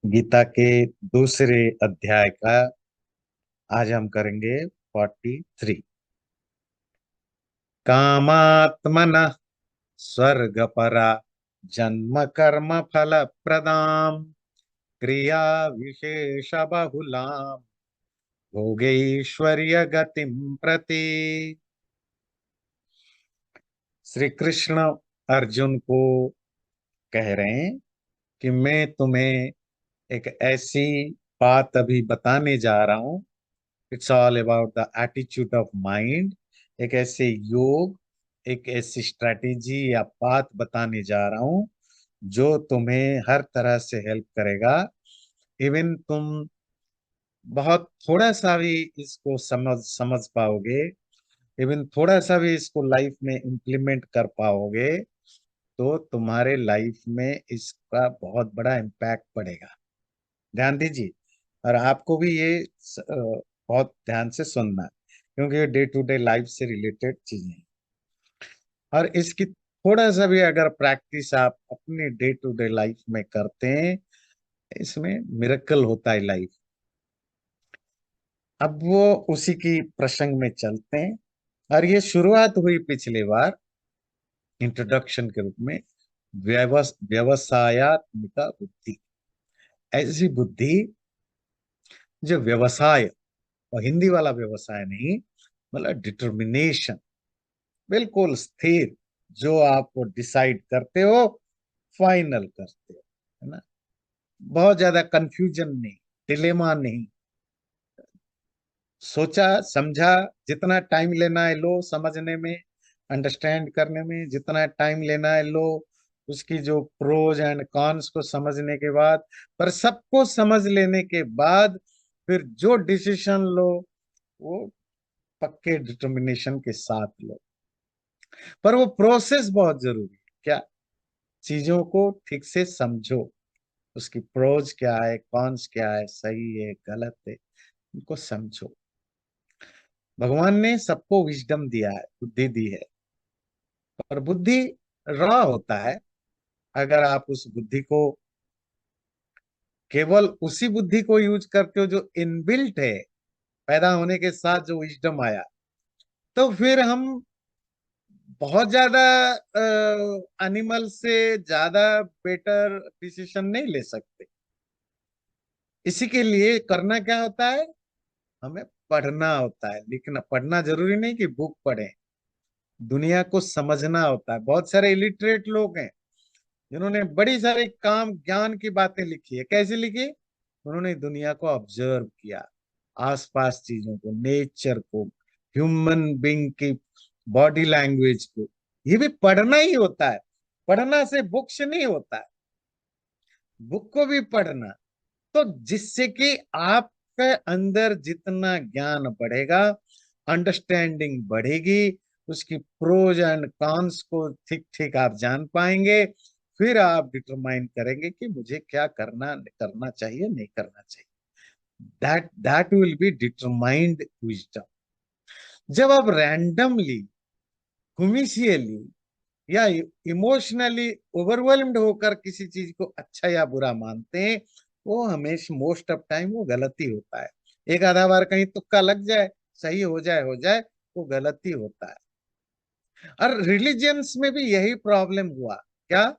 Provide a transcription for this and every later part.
गीता के दूसरे अध्याय का आज हम करेंगे 43। कामात्मनः स्वर्गपरा जन्म कर्म फल प्रदाम क्रिया विशेष बहुलाम भोगैश्वर्य गतिम प्रति। श्री कृष्ण अर्जुन को कह रहे हैं कि मैं तुम्हें एक ऐसी बात अभी बताने जा रहा हूं। It's all about the attitude of mind. एक ऐसे योग, एक ऐसी स्ट्रैटेजी या बात बताने जा रहा हूं जो तुम्हें हर तरह से हेल्प करेगा। इवन तुम बहुत थोड़ा सा भी इसको समझ समझ पाओगे, इवन थोड़ा सा भी इसको लाइफ में इम्प्लीमेंट कर पाओगे तो तुम्हारे लाइफ में इसका बहुत बड़ा इम्पैक्ट पड़ेगा। ध्यान दीजिए। और आपको भी ये बहुत ध्यान से सुनना है, क्योंकि ये डे टू डे लाइफ से रिलेटेड चीजें हैं। और इसकी थोड़ा सा भी अगर प्रैक्टिस आप अपने डे टू डे लाइफ में करते हैं, इसमें मिरेकल होता है लाइफ। अब वो उसी की प्रसंग में चलते हैं। और ये शुरुआत हुई पिछली बार इंट्रोडक्शन के रूप में व्यवसायत्मिका बुद्धि। ऐसी बुद्धि जो व्यवसाय, और हिंदी वाला व्यवसाय नहीं, मतलब डिटर्मिनेशन, बिल्कुल स्थिर, जो आप डिसाइड करते हो फाइनल करते हो, है ना। बहुत ज्यादा कंफ्यूजन नहीं, डिलेमा नहीं। सोचा समझा, जितना टाइम लेना है लो समझने में, अंडरस्टैंड करने में, जितना टाइम लेना है लो, उसकी जो प्रोज एंड कॉन्स को समझने के बाद, पर सबको समझ लेने के बाद फिर जो डिसीजन लो वो पक्के डिटर्मिनेशन के साथ लो। पर वो प्रोसेस बहुत जरूरी है। क्या? चीजों को ठीक से समझो, उसकी प्रोज क्या है, कॉन्स क्या है, सही है गलत है, उनको समझो। भगवान ने सबको विजडम दिया है, बुद्धि दी है, पर बुद्धि रॉ होता है। अगर आप उस बुद्धि को, केवल उसी बुद्धि को यूज करते हो जो इनबिल्ट है, पैदा होने के साथ जो विजडम आया, तो फिर हम बहुत ज्यादा एनिमल से ज्यादा बेटर डिसीजन नहीं ले सकते। इसी के लिए करना क्या होता है, हमें पढ़ना होता है, लिखना। पढ़ना जरूरी नहीं कि बुक पढ़े, दुनिया को समझना होता है। बहुत सारे इलिटरेट लोग हैं जिन्होंने बड़ी सारे काम ज्ञान की बातें लिखी है। कैसे लिखी? उन्होंने दुनिया को ऑब्जर्व किया, आसपास चीजों को, नेचर को, ह्यूमन बीइंग की बॉडी लैंग्वेज को। ये भी पढ़ना ही होता है। पढ़ना से बुक्स नहीं होता है, बुक को भी पढ़ना। तो जिससे कि आपके अंदर जितना ज्ञान बढ़ेगा, अंडरस्टैंडिंग बढ़ेगी, उसकी प्रोज एंड कॉन्स को ठीक ठीक आप जान पाएंगे। फिर आप डिटरमाइन करेंगे कि मुझे क्या करना करना चाहिए, नहीं करना चाहिए। That will be determined wisdom. जब आप रैंडमली, खुमिसियली या इमोशनली ओवरवेल्म्ड होकर किसी चीज को अच्छा या बुरा मानते हैं, वो हमेशा मोस्ट ऑफ टाइम वो गलती होता है। एक आधा बार कहीं तुक्का लग जाए, सही हो जाए, वो गलती होता है। और रिलीजियंस में भी यही प्रॉब्लम हुआ। क्या?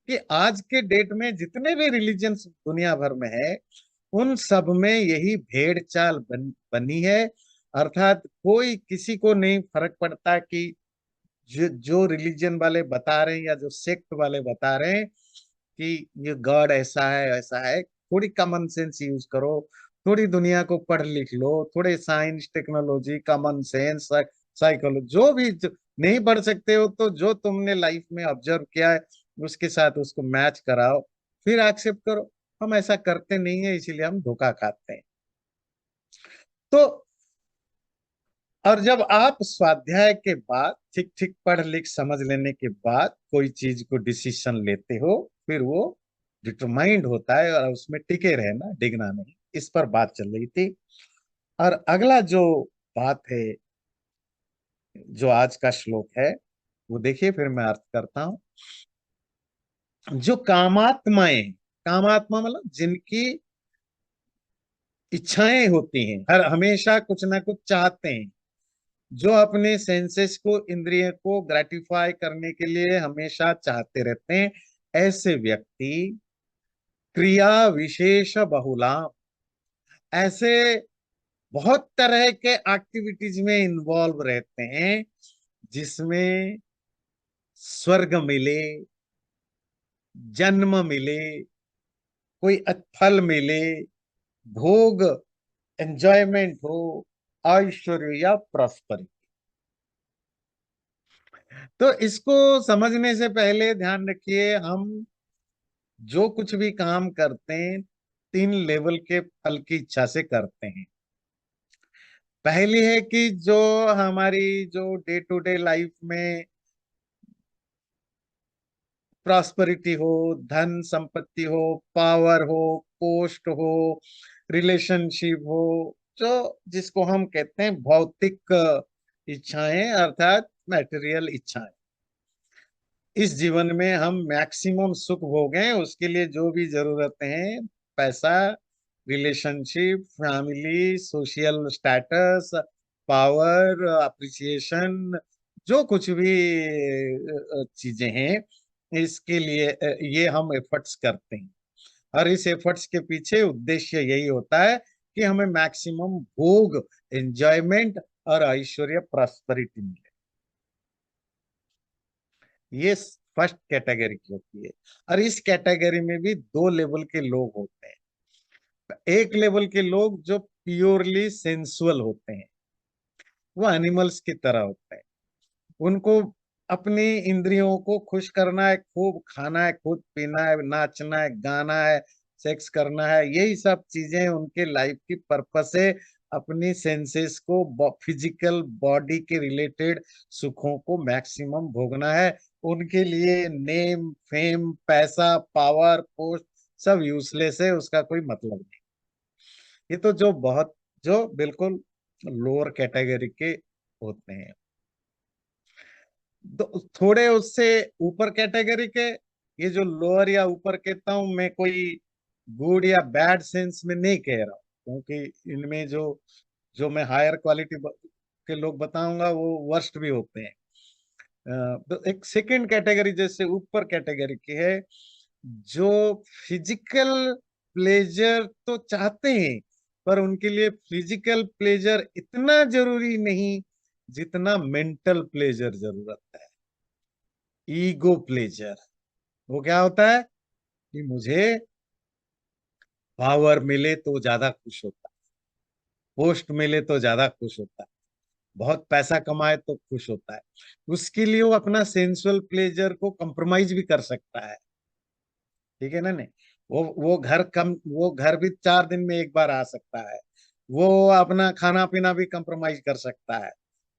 कि आज के डेट में जितने भी रिलीजियंस दुनिया भर में है, उन सब में यही भेड़ चाल बनी है। अर्थात कोई किसी को नहीं फर्क पड़ता कि जो रिलीजन वाले बता रहे हैं या जो सेक्ट वाले बता रहे हैं कि ये गॉड ऐसा है ऐसा है। थोड़ी कॉमन सेंस यूज करो, थोड़ी दुनिया को पढ़ लिख लो, थोड़े science, technology, common sense, psychology, जो नहीं पढ़ सकते हो तो जो तुमने लाइफ में ऑब्जर्व किया है उसके साथ उसको मैच कराओ, फिर एक्सेप्ट करो। हम ऐसा करते नहीं है, इसीलिए हम धोखा खाते हैं। तो और जब आप स्वाध्याय के बाद ठीक ठीक पढ़ लिख समझ लेने के बाद कोई चीज को डिसीजन लेते हो, फिर वो डिटरमाइंड होता है और उसमें टिके रहना, डिगना नहीं। इस पर बात चल रही थी। और अगला जो बात है, जो आज का श्लोक है, वो देखिए, फिर मैं अर्थ करता हूं। जो कामात्माएं, कामात्मा मतलब जिनकी इच्छाएं होती हैं, हर हमेशा कुछ ना कुछ चाहते हैं, जो अपने सेंसेस को, इंद्रिय को ग्रेटिफाई करने के लिए हमेशा चाहते रहते हैं, ऐसे व्यक्ति क्रिया विशेष बहुला, ऐसे बहुत तरह के एक्टिविटीज में इन्वॉल्व रहते हैं, जिसमें स्वर्ग मिले, जन्म मिले, कोई फल मिले, भोग, एंजॉयमेंट हो, ऐश्वर्य या प्रॉस्पेरिटी। तो इसको समझने से पहले ध्यान रखिए, हम जो कुछ भी काम करते हैं 3 लेवल के फल की इच्छा से करते हैं। पहली है कि जो हमारी जो डे टू डे लाइफ में प्रॉस्पेरिटी हो, धन संपत्ति हो, पावर हो, पोस्ट हो, रिलेशनशिप हो, जो जिसको हम कहते हैं भौतिक इच्छाएं, अर्थात मैटेरियल इच्छाएं। इस जीवन में हम मैक्सिमम सुख भोगें, उसके लिए जो भी जरूरतें हैं, पैसा, relationship, family, social status, power, appreciation, जो कुछ भी चीजें हैं, इसके लिए ये हम एफर्ट्स करते हैं। और इस एफर्ट्स के पीछे उद्देश्य यही होता है कि हमें मैक्सिमम भोग, एंजॉयमेंट और ऐश्वर्य, प्रॉस्पेरिटी मिले। ये फर्स्ट कैटेगरी की होती है। और इस कैटेगरी में भी 2 लेवल के लोग होते हैं। एक लेवल के लोग जो प्योरली सेंसुअल होते हैं, वो एनिमल्स की तरह होते हैं। उनको अपनी इंद्रियों को खुश करना है, खूब खाना है, खूब पीना है, नाचना है, गाना है, सेक्स करना है, यही सब चीजें उनके लाइफ की पर्पस है। अपनी सेंसेस को, फिजिकल बॉडी के रिलेटेड सुखों को मैक्सिमम भोगना है। उनके लिए नेम, फेम, पैसा, पावर, पोस्ट सब यूजलेस है, उसका कोई मतलब नहीं। ये तो जो बिल्कुल लोअर कैटेगरी के होते हैं। थोड़े उससे ऊपर कैटेगरी के, ये जो लोअर या ऊपर कहता हूं मैं, कोई गुड या बैड सेंस में नहीं कह रहा हूं, क्योंकि इनमें जो जो मैं हायर क्वालिटी के लोग बताऊंगा वो वर्स्ट भी होते हैं। तो एक सेकंड कैटेगरी जैसे ऊपर कैटेगरी की है, जो फिजिकल प्लेजर तो चाहते हैं, पर उनके लिए फिजिकल प्लेजर इतना जरूरी नहीं जितना मेंटल प्लेजर जरूरत है। ईगो प्लेजर, वो क्या होता है कि मुझे पावर मिले तो ज्यादा खुश होता है, पोस्ट मिले तो ज्यादा खुश होता है, बहुत पैसा कमाए तो खुश होता है। उसके लिए वो अपना सेंसुअल प्लेजर को कंप्रोमाइज भी कर सकता है। ठीक है ना? नहीं, वो घर भी 4 दिन में एक बार आ सकता है। वो अपना खाना पीना भी कंप्रोमाइज कर सकता है।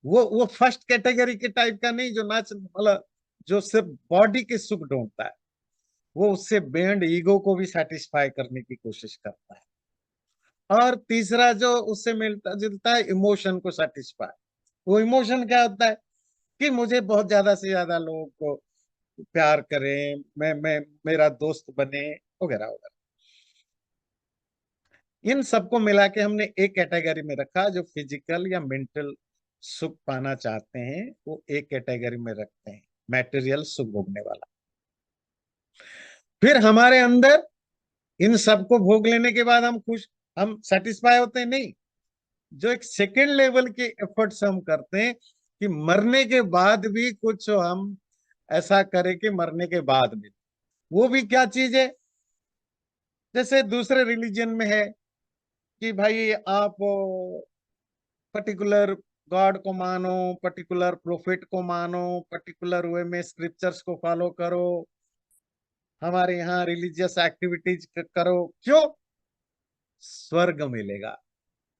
वो फर्स्ट कैटेगरी के टाइप का नहीं, जो नाच मतलब जो सिर्फ बॉडी के सुख ढूंढता है। वो उससे बेंड ईगो को भी सेटिस्फाई करने की कोशिश करता है। और तीसरा जो उससे मिलता जुलता है, इमोशन को सेटिस्फाई। वो इमोशन क्या होता है कि मुझे बहुत ज्यादा से ज्यादा लोगों को प्यार करें, मैं मेरा दोस्त बने, वगैरह वगैरह। इन सबको मिला के हमने एक कैटेगरी में रखा। जो फिजिकल या मेंटल सुख पाना चाहते हैं वो एक कैटेगरी में रखते हैं, मैटेरियल सुख भोगने वाला। फिर हमारे अंदर इन सबको भोग लेने के बाद हम सेटिस्फाई होते हैं नहीं। जो एक सेकेंड लेवल के एफर्ट्स हम करते हैं कि मरने के बाद भी कुछ हम ऐसा करें कि मरने के बाद भी, वो भी क्या चीज है? जैसे दूसरे रिलीजन में है कि भाई आप पर्टिकुलर गॉड को मानो, पर्टिकुलर प्रोफिट को मानो, पर्टिकुलर वे में स्क्रिप्चर्स को फॉलो करो, हमारे यहाँ रिलीजियस एक्टिविटीज करो। क्यों? स्वर्ग मिलेगा,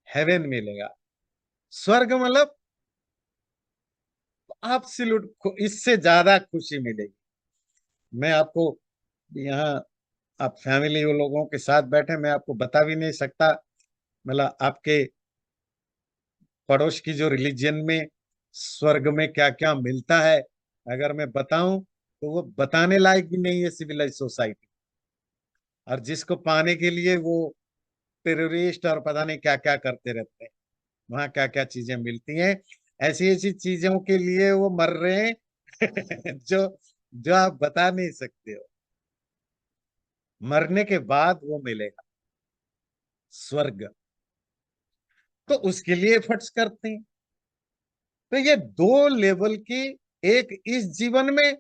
हेवन मिलेगा। स्वर्ग मतलब एब्सोल्यूट, इससे ज्यादा खुशी मिलेगी। मैं आपको यहाँ, आप फैमिली लोगों के साथ बैठे, मैं आपको बता भी नहीं सकता। मतलब आपके पड़ोस की जो रिलीजन में स्वर्ग में क्या क्या मिलता है, अगर मैं बताऊं तो वो बताने लायक भी नहीं है सिविलाइज सोसाइटी। और जिसको पाने के लिए वो टेररिस्ट और पता नहीं क्या क्या करते रहते हैं, वहां क्या क्या चीजें मिलती हैं, ऐसी ऐसी चीजों के लिए वो मर रहे हैं जो जो आप बता नहीं सकते हो। मरने के बाद वो मिलेगा स्वर्ग, तो उसके लिए एफर्ट्स करते हैं। तो ये दो लेवल की, एक इस जीवन में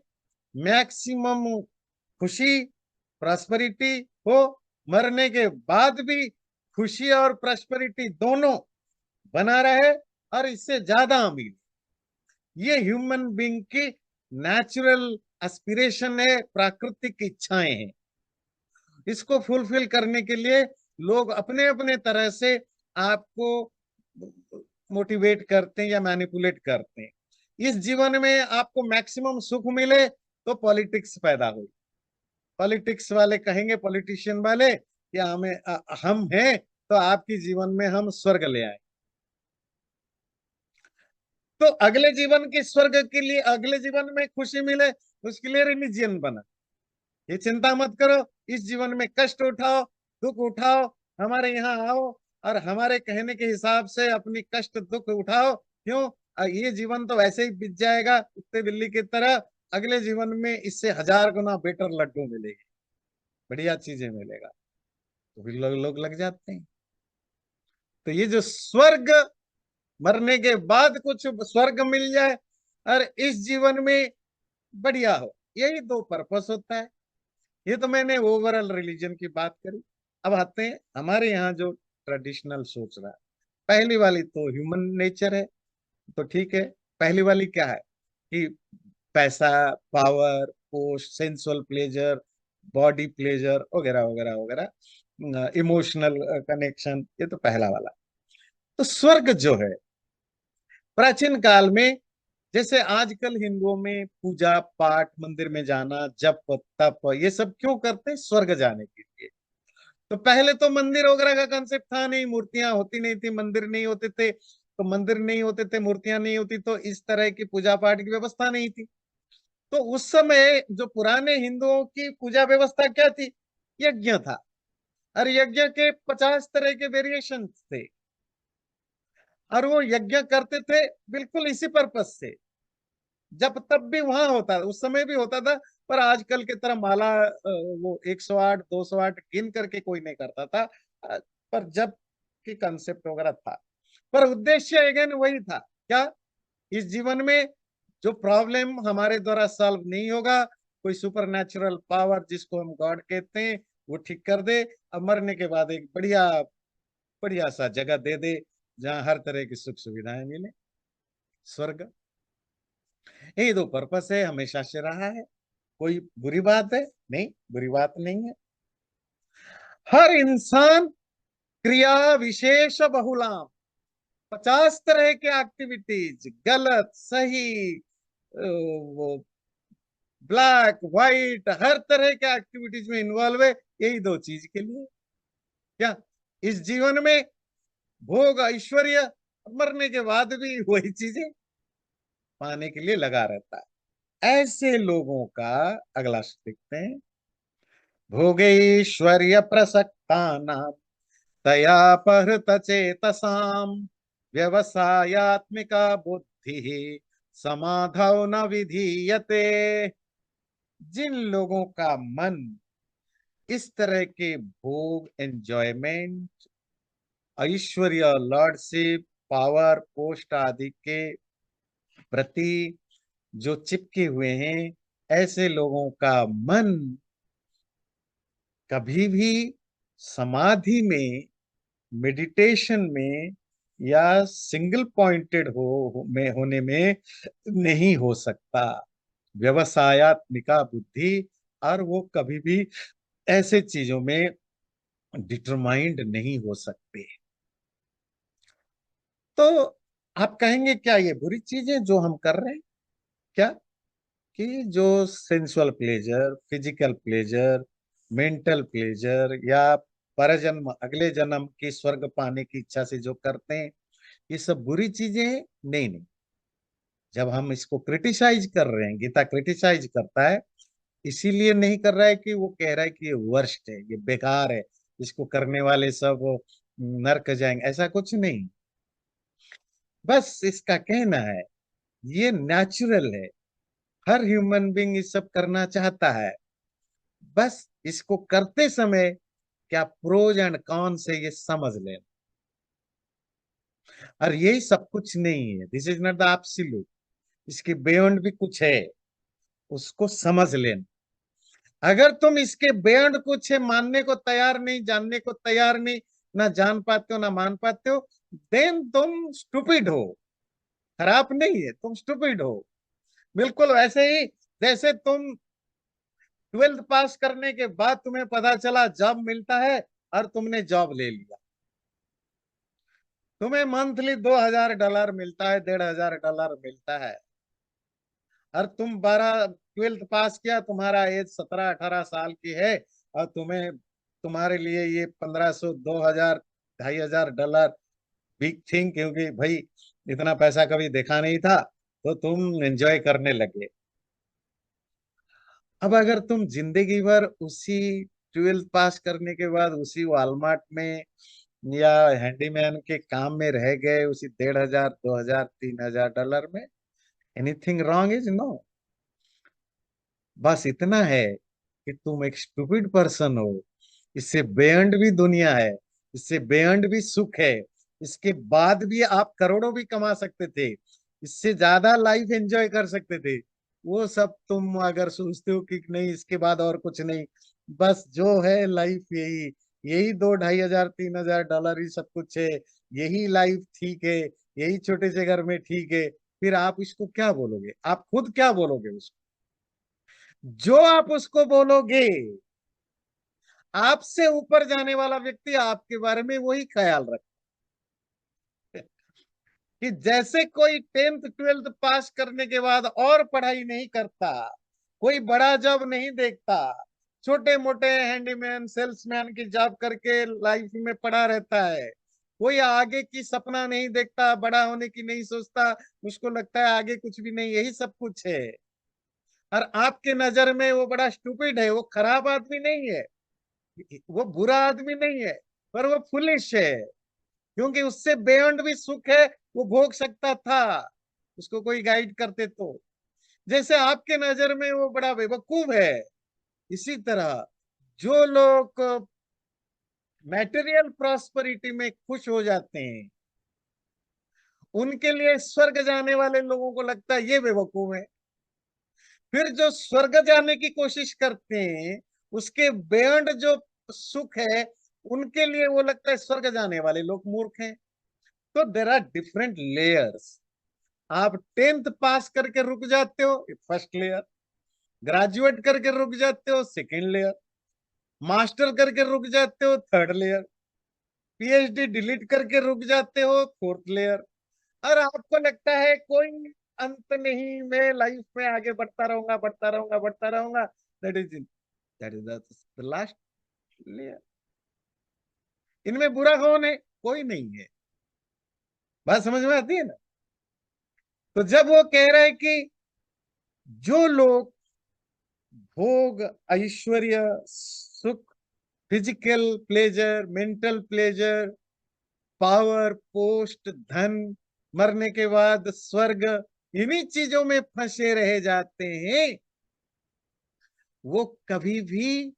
मैक्सिमम खुशी, प्रॉस्पेरिटी हो, मरने के बाद भी खुशी और प्रॉस्पेरिटी दोनों बना रहे, और इससे ज्यादा अमीर। ये ह्यूमन बीइंग की नेचुरल एस्पिरेशन है, प्राकृतिक इच्छाएं हैं। इसको फुलफिल करने के लिए लोग अपने अपने तरह से आपको मोटिवेट करते हैं या मैनिपुलेट करते हैं। इस जीवन में आपको मैक्सिमम सुख मिले तो पॉलिटिक्स पैदा हुई। पॉलिटिक्स वाले कहेंगे, पॉलिटिशियन वाले, कि हम हैं तो आपकी जीवन में हम स्वर्ग ले आए। तो अगले जीवन के स्वर्ग के लिए, अगले जीवन में खुशी मिले, उसके लिए रिलीजियन बना। ये चिंता मत करो, इस जीवन में कष्ट उठाओ, दुख उठाओ, हमारे यहाँ आओ, और हमारे कहने के हिसाब से अपनी कष्ट दुख उठाओ। क्यों? ये जीवन तो वैसे ही बीत जाएगा कुत्ते बिल्ली की तरह। अगले जीवन में इससे 1000 गुना बेटर लड्डू मिलेगी, बढ़िया चीजें मिलेगा। तो फिर लोग लग जाते हैं। तो ये जो स्वर्ग, मरने के बाद कुछ स्वर्ग मिल जाए और इस जीवन में बढ़िया हो, यही दो पर्पस होता है। ये तो मैंने ओवरऑल रिलीजन की बात करी। अब आते हैं हमारे यहाँ जो ट्रेडिशनल सोच रहा है। पहली वाली तो ह्यूमन नेचर है, तो ठीक है। पहली वाली क्या है कि पैसा, power, post, sensual pleasure, body pleasure वगैरह वगैरह वगैरह, इमोशनल कनेक्शन, ये तो पहला वाला। तो स्वर्ग जो है, प्राचीन काल में, जैसे आजकल हिंदुओं में पूजा पाठ, मंदिर में जाना, जप तप, ये सब क्यों करते हैं? स्वर्ग जाने के लिए। तो पहले तो मंदिर वगैरह का कंसेप्ट था नहीं, मूर्तियां होती नहीं थी, मंदिर नहीं होते थे, तो मंदिर नहीं होते थे, मूर्तियां नहीं होती, तो इस तरह की पूजा पाठ की व्यवस्था नहीं थी। तो उस समय जो पुराने हिंदुओं की पूजा व्यवस्था क्या थी? यज्ञ था। और यज्ञ के 50 तरह के वेरिएशन थे, और वो यज्ञ करते थे बिल्कुल इसी पर्पस से। जब तब भी वहां होता था, उस समय भी होता था, पर आजकल की तरह माला वो 108 208 गिन करके कोई नहीं करता था। पर जब की कंसेप्ट वगैरह था, पर उद्देश्य अगेन वही था। क्या? इस जीवन में जो प्रॉब्लम हमारे द्वारा सॉल्व नहीं होगा, कोई सुपर नेचुरल पावर जिसको हम गॉड कहते हैं, वो ठीक कर दे। अब मरने के बाद एक बढ़िया बढ़िया सा जगह दे दे जहां हर तरह की सुख सुविधाएं मिले, स्वर्ग। यही दो पर्पस है, हमेशा से रहा है। कोई बुरी बात है? नहीं, बुरी बात नहीं है। हर इंसान क्रिया विशेष बहुलाम, 50 तरह के एक्टिविटीज, गलत सही, वो ब्लैक व्हाइट, हर तरह के एक्टिविटीज में इन्वॉल्व है, यही दो चीज के लिए। क्या? इस जीवन में भोग ऐश्वर्य, मरने के बाद भी वही चीजें पाने के लिए लगा रहता है। ऐसे लोगों का अगला देखते हैं। भोगैश्वर्य प्रसक्ता नाम तया पहृत चेतसाम व्यवसायत्मिका बुद्धि समाधौ न विधीयते। जिन लोगों का मन इस तरह के भोग, एंजॉयमेंट, ऐश्वर्य, लॉर्डशिप, पावर, पोस्ट आदि के प्रति जो चिपके हुए हैं, ऐसे लोगों का मन कभी भी समाधि में, मेडिटेशन में, या सिंगल पॉइंटेड में होने में नहीं हो सकता। व्यवसायत्मिका बुद्धि, और वो कभी भी ऐसे चीजों में डिटरमाइंड नहीं हो सकते। तो आप कहेंगे क्या ये बुरी चीजें जो हम कर रहे हैं? क्या? कि जो sensual pleasure, physical pleasure, mental pleasure, या परजन्म, अगले जन्म की स्वर्ग पाने की इच्छा से जो करते हैं, ये सब बुरी चीजें हैं? नहीं नहीं। जब हम इसको क्रिटिसाइज कर रहे हैं, गीता क्रिटिसाइज करता है, इसीलिए नहीं कर रहा है कि वो कह रहा है कि ये वर्स्ट है, ये बेकार है, इसको करने वाले सब नरक जाएंगे, ऐसा कुछ नहीं। बस इसका कहना है ये नेचुरल है, हर ह्यूमन बीइंग ये सब करना चाहता है। बस इसको करते समय क्या प्रोज एंड कॉन से ये समझ लेना, और यही सब कुछ नहीं है, this is not the absolute, इसके बियॉन्ड भी कुछ है, उसको समझ लेना। अगर तुम इसके बियॉन्ड कुछ है मानने को तैयार नहीं, जानने को तैयार नहीं, ना जान पाते हो ना मान पाते हो, देन तुम स्टूपिड हो, खराब नहीं है, तुम स्टूपिड हो। बिल्कुल वैसे ही जैसे तुम 12th पास करने के बाद तुम्हें पता चला जॉब मिलता है और तुमने जॉब ले लिया, तुम्हें मंथली $2000 मिलता है, $1500 मिलता है, और तुम 12th पास किया, तुम्हारा एज 17-18 साल की है, और तुम्हें, तुम्हारे लिए ये 1500, 2000, $2500 बिग थिंग, क्योंकि भाई इतना पैसा कभी देखा नहीं था, तो तुम एंजॉय करने लगे। अब अगर तुम जिंदगी भर उसी 12th पास करने के बाद उसी वॉलमार्ट में या हैंडीमैन के काम में रह गए, उसी 1500, 2000, $3000 में, एनीथिंग रॉन्ग इज नो। बस इतना है कि तुम एक स्टूपिड पर्सन हो, इससे बेयंड भी दुनिया है, इससे बेयंड भी सुख है, इसके बाद भी आप करोड़ों भी कमा सकते थे, इससे ज्यादा लाइफ एंजॉय कर सकते थे। वो सब तुम अगर सोचते हो कि नहीं इसके बाद और कुछ नहीं, बस जो है लाइफ यही, यही 2-2500, $3000 ही सब कुछ है, यही लाइफ ठीक है, यही छोटे से घर में ठीक है, फिर आप इसको क्या बोलोगे, आप खुद क्या बोलोगे उसको? जो आप उसको बोलोगे, आपसे ऊपर जाने वाला व्यक्ति आपके बारे में वही ख्याल रखता है। कि जैसे कोई 10th 12th पास करने के बाद और पढ़ाई नहीं करता, कोई बड़ा जॉब नहीं देखता, छोटे मोटे हैंडीमैन सेल्समैन की जॉब करके लाइफ में पड़ा रहता है, कोई आगे की सपना नहीं देखता, बड़ा होने की नहीं सोचता, उसको लगता है आगे कुछ भी नहीं, यही सब कुछ है, और आपके नजर में वो बड़ा स्टूपिड है, वो खराब आदमी नहीं है, वो बुरा आदमी नहीं है, पर वो फुलिश है, क्योंकि उससे बियॉन्ड भी सुख है, वो भोग सकता था, उसको कोई गाइड करते तो। जैसे आपके नजर में वो बड़ा बेवकूफ है, इसी तरह जो लोग मैटेरियल प्रॉस्पेरिटी में खुश हो जाते हैं, उनके लिए स्वर्ग जाने वाले लोगों को लगता है ये बेवकूफ है। फिर जो स्वर्ग जाने की कोशिश करते हैं, उसके बियॉन्ड जो सुख है, उनके लिए वो लगता है स्वर्ग जाने वाले लोग मूर्ख हैं। तो देर आर डिफरेंट लेयर्स। आप 10th पास करके रुक जाते हो, फर्स्ट लेयर, ग्रेजुएट करके रुक जाते हो, सेकेंड लेयर, मास्टर करके रुक जाते हो, थर्ड लेयर, पीएचडी डिलीट करके रुक जाते हो, फोर्थ लेयर, और आपको लगता है कोई अंत नहीं, मैं लाइफ में आगे बढ़ता रहूंगा, बढ़ता रहूंगा, बढ़ता रहूंगा। That is the last layer. इनमें बुरा कौन है? कोई नहीं है। बात समझ में आती है ना? तो जब वो कह रहे हैं कि जो लोग भोग, ऐश्वर्य, सुख, physical pleasure, mental pleasure, power, post, धन, मरने के बाद स्वर्ग, इन्हीं चीजों में फंसे रह जाते हैं, वो कभी भी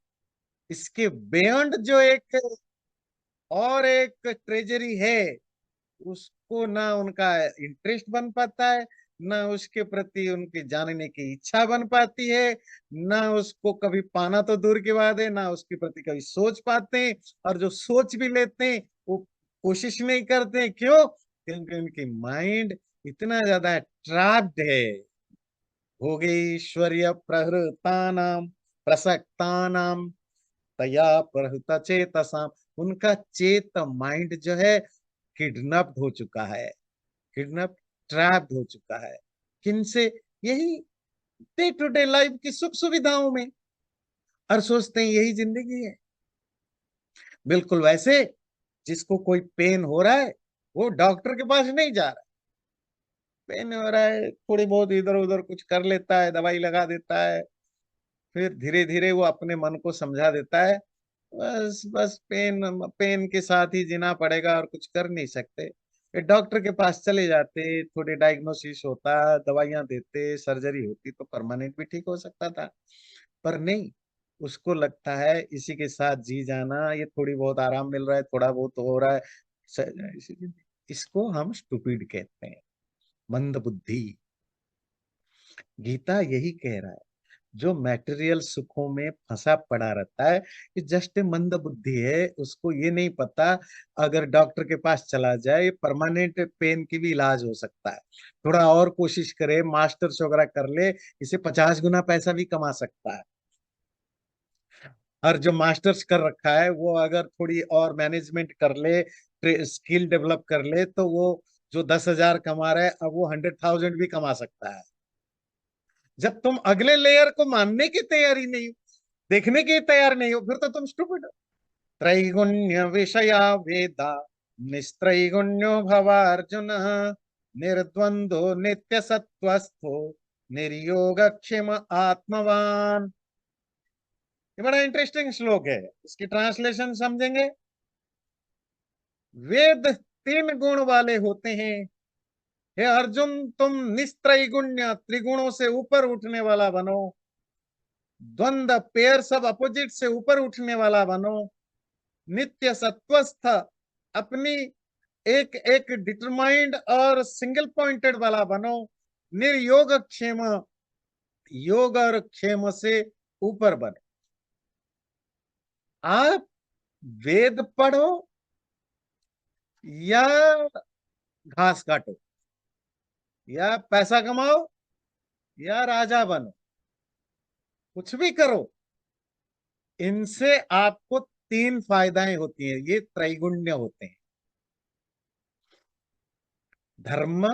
इसके बियॉन्ड जो एक और एक ट्रेजरी है, उसको ना उनका इंटरेस्ट बन पाता है, ना उसके प्रति उनकी जानने की इच्छा बन पाती है, ना उसको कभी पाना तो दूर की बात है, ना उसके प्रति कभी सोच पाते हैं, और जो सोच भी लेते हैं वो कोशिश नहीं करते हैं। क्यों? क्योंकि उनकी माइंड इतना ज्यादा ट्रैप्ड है, भोगैश्वर्य प्रहृतानाम प्रसक्तानाम तया प्रहृत चेतसाम, उनका चेत माइंड जो है किडनैप्ड हो चुका है, किडनैप, ट्रैप्ड हो चुका है। किनसे? यही डे टू डे लाइफ की सुख सुविधाओं में, और सोचते हैं यही जिंदगी है। बिल्कुल वैसे जिसको कोई पेन हो रहा है, वो डॉक्टर के पास नहीं जा रहा, पेन हो रहा है, थोड़ी बहुत इधर उधर कुछ कर लेता है, दवाई लगा देता है, फिर धीरे धीरे वो अपने मन को समझा देता है, बस बस पेन पेन के साथ ही जीना पड़ेगा और कुछ कर नहीं सकते। फिर डॉक्टर के पास चले जाते, थोड़े डायग्नोसिस होता, दवाइयां देते, सर्जरी होती तो परमानेंट भी ठीक हो सकता था। पर नहीं, उसको लगता है इसी के साथ जी जाना, ये थोड़ी बहुत आराम मिल रहा है, थोड़ा बहुत हो रहा है। इसको हम स्टूपिड कहते हैं, मंद बुद्धि। गीता यही कह रहा है, जो मैटेरियल सुखों में फंसा पड़ा रहता है, ये जस्ट मंद बुद्धि है। उसको ये नहीं पता, अगर डॉक्टर के पास चला जाए परमानेंट पेन की भी इलाज हो सकता है। थोड़ा और कोशिश करे, मास्टर्स वगैरह कर ले, इसे 50 गुना पैसा भी कमा सकता है। और जो मास्टर्स कर रखा है वो अगर थोड़ी और मैनेजमेंट कर ले, स्किल डेवलप कर ले, तो वो जो 10,000 कमा रहा है अब वो 100,000 भी कमा सकता है। जब तुम अगले लेयर को मानने की तैयारी नहीं हो, देखने की तैयार नहीं हो, फिर तो तुम स्टूपिड हो। त्रैगुण्य विषया वेदा निस्त्रैगुण्यो भवार्जुन निर्द्वंदो नित्य सत्वस्थो निर्योगक्षेम आत्मवान। ये बड़ा इंटरेस्टिंग श्लोक है, इसकी ट्रांसलेशन समझेंगे। वेद 3 गुण वाले होते हैं। हे अर्जुन, तुम निस्त्रैगुण्य त्रिगुणों से ऊपर उठने वाला बनो, द्वंद पेयर सब अपोजिट से ऊपर उठने वाला बनो, नित्य सत्वस्थ अपनी एक एक डिटरमाइंड और सिंगल पॉइंटेड वाला बनो, निर्योग क्षेम योग और क्षेम से ऊपर बनो। आप वेद पढ़ो या घास काटो या पैसा कमाओ या राजा बनो, कुछ भी करो, इनसे आपको 3 फायदाएं होती हैं। ये त्रैगुण्य होते हैं, धर्म,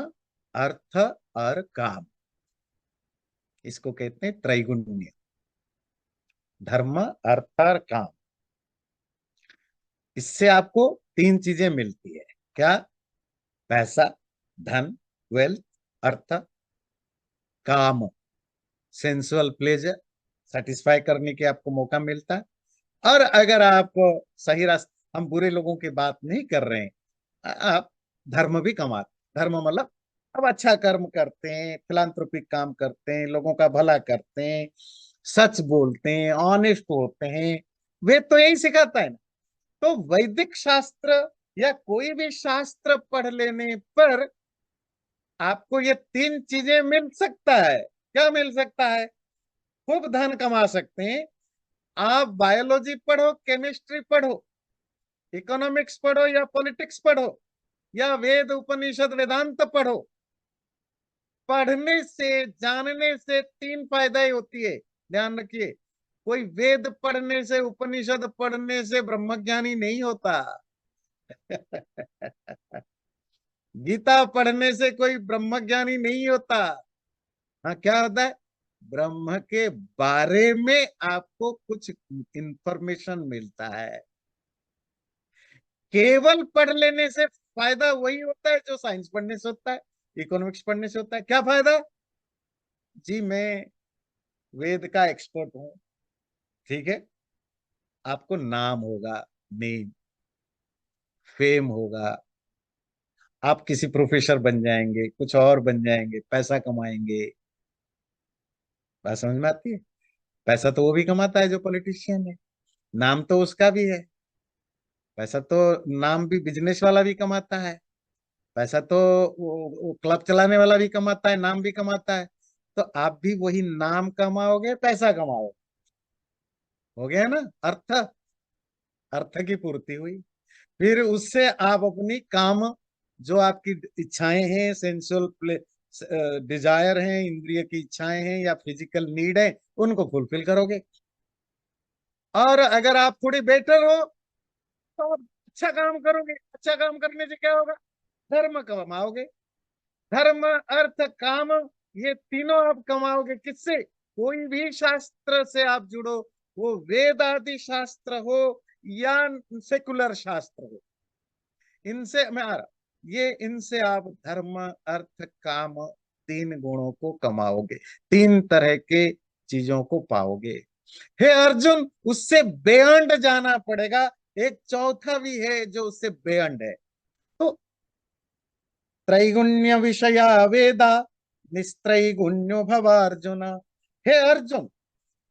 अर्थ और काम। इसको कहते हैं त्रैगुण्य, धर्म, अर्थ और काम। इससे आपको 3 चीजें मिलती है। क्या? पैसा, धन, वेल्थ, अर्थ, काम, सेंसुअल प्लेजर, सेटिस्फाई करने के आपको मौका मिलता है। और अगर आप सही रास्ते, हम बुरे लोगों की बात नहीं कर रहे हैं, आप धर्म भी कमाते। धर्म मतलब अब अच्छा कर्म करते हैं, फिलांथ्रोपिक काम करते हैं, लोगों का भला करते हैं, सच बोलते हैं, ऑनेस्ट होते हैं। वेद तो यही सिखाता है ना। तो वैदिक शास्त्र या कोई भी शास्त्र पढ़ लेने पर आपको ये 3 चीजें मिल सकता है। क्या मिल सकता है? खूब धन कमा सकते हैं। आप बायोलॉजी पढ़ो, केमिस्ट्री पढ़ो, इकोनॉमिक्स पढ़ो या पॉलिटिक्स पढ़ो या वेद उपनिषद वेदांत पढ़ो, पढ़ने से जानने से 3 फायदा ही होती है। ध्यान रखिए, कोई वेद पढ़ने से, उपनिषद पढ़ने से ब्रह्मज्ञानी नहीं होता। गीता पढ़ने से कोई ब्रह्मज्ञानी नहीं होता। हाँ, क्या होता है? ब्रह्म के बारे में आपको कुछ इंफॉर्मेशन मिलता है। केवल पढ़ लेने से फायदा वही होता है जो साइंस पढ़ने से होता है, इकोनॉमिक्स पढ़ने से होता है। क्या फायदा? जी मैं वेद का एक्सपर्ट हूं, ठीक है, आपको नाम होगा, नेम, फेम होगा, आप किसी प्रोफेसर बन जाएंगे, कुछ और बन जाएंगे, पैसा कमाएंगे। बात समझ में आती है? पैसा तो वो भी कमाता है जो पॉलिटिशियन है, नाम तो उसका भी है। पैसा तो, नाम भी बिजनेस वाला भी कमाता है। पैसा तो वो क्लब चलाने वाला भी कमाता है, नाम भी कमाता है। तो आप भी वही नाम कमाओगे, पैसा कमाओगे। हो गया ना अर्थ? अर्थ की पूर्ति हुई। फिर उससे आप अपनी काम, जो आपकी इच्छाएं हैं, सेंसुअल प्ले डिजायर हैं, इंद्रिय की इच्छाएं हैं या फिजिकल नीड है, उनको फुलफिल करोगे। और अगर आप थोड़ी बेटर हो तो आप अच्छा काम करोगे। अच्छा काम करने से क्या होगा? धर्म कमाओगे। धर्म, अर्थ, काम, ये तीनों आप कमाओगे। किससे? कोई भी शास्त्र से आप जुड़ो, वो वेद आदि शास्त्र हो या सेकुलर शास्त्र हो, इनसे मैं आ रहा, ये इनसे आप धर्म, अर्थ, काम, 3 गुणों को कमाओगे। 3 तरह के चीजों को पाओगे। हे अर्जुन, उससे बेअंड जाना पड़ेगा। एक चौथा भी है जो उससे बेअंड है। तो त्रैगुण्य विषया वेदा निस्त्रैगुण्यो भवार्जुन। हे अर्जुन,